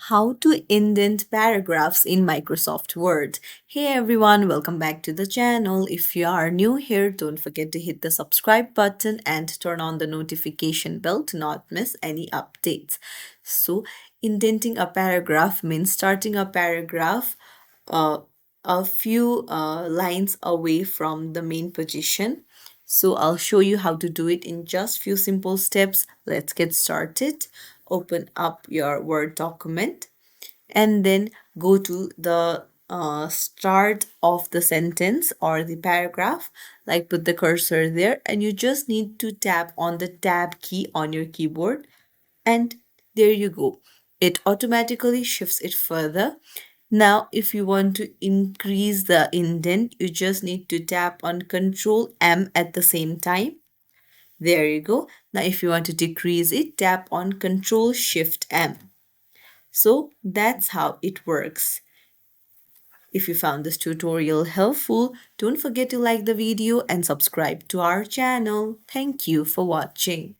How to indent paragraphs in Microsoft Word. Hey everyone, welcome back to the channel. If you are new here, don't forget to hit the subscribe button and turn on the notification bell to not miss any updates. So, indenting a paragraph means starting a paragraph uh, a few lines away from the main position. So I'll show you how to do it in just few simple steps. Let's get started. Open up your Word document and then go to the start of the sentence or the paragraph, like put the cursor there, and you just need to tap on the tab key on your keyboard, and there you go. It automatically shifts it further. Now, if you want to increase the indent, you just need to tap on Control M at the same time. There you go. Now, if you want to decrease it, tap on Control Shift M. So that's how it works. If you found this tutorial helpful, don't forget to like the video and subscribe to our channel. Thank you for watching.